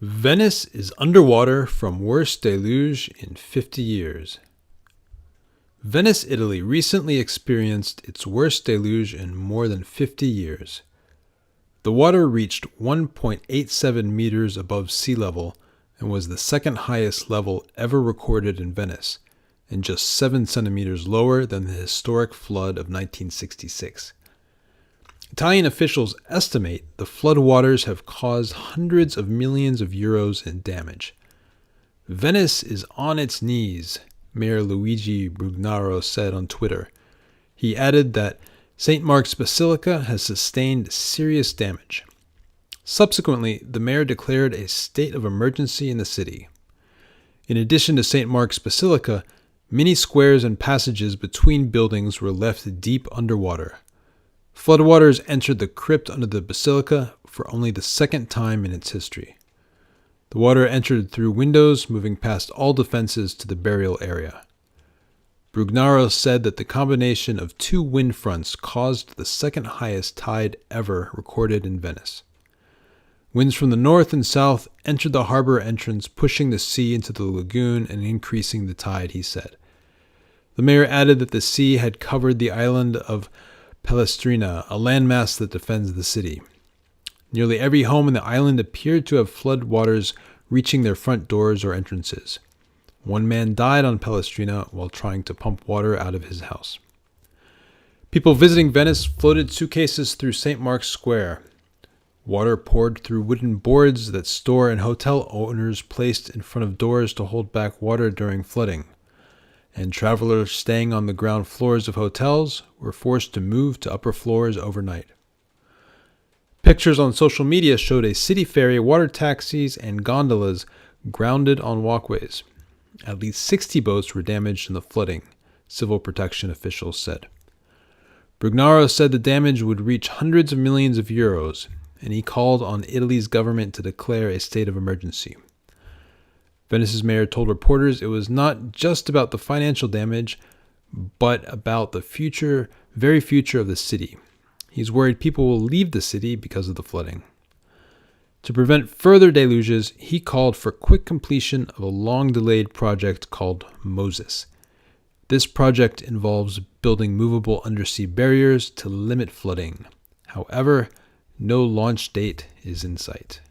Venice is underwater from worst deluge in 50 years. Venice, Italy recently experienced its worst deluge in more than 50 years. The water reached 1.87 meters above sea level and was the second highest level ever recorded in Venice, and just 7 centimeters lower than the historic flood of 1966. Italian officials estimate the floodwaters have caused hundreds of millions of euros in damage. Venice is on its knees, Mayor Luigi Brugnaro said on Twitter. He added that St. Mark's Basilica has sustained serious damage. Subsequently, the mayor declared a state of emergency in the city. In addition to St. Mark's Basilica, many squares and passages between buildings were left deep underwater. Floodwaters entered the crypt under the basilica for only the second time in its history. The water entered through windows, moving past all defenses to the burial area. Brugnaro said that the combination of 2 wind fronts caused the second highest tide ever recorded in Venice. Winds from the north and south entered the harbor entrance, pushing the sea into the lagoon and increasing the tide, he said. The mayor added that the sea had covered the island of Palestrina, a landmass that defends the city. Nearly every home in the island appeared to have flood waters reaching their front doors or entrances. One man died on Palestrina while trying to pump water out of his house. People visiting Venice floated suitcases through St. Mark's Square. Water poured through wooden boards that store and hotel owners placed in front of doors to hold back water during flooding. And travelers staying on the ground floors of hotels were forced to move to upper floors overnight. Pictures on social media showed a city ferry, water taxis, and gondolas grounded on walkways. At least 60 boats were damaged in the flooding, civil protection officials said. Brugnaro said the damage would reach hundreds of millions of euros, and he called on Italy's government to declare a state of emergency. Venice's mayor told reporters it was not just about the financial damage, but about the very future of the city. He's worried people will leave the city because of the flooding. To prevent further deluges, he called for quick completion of a long-delayed project called Moses. This project involves building movable undersea barriers to limit flooding. However, no launch date is in sight.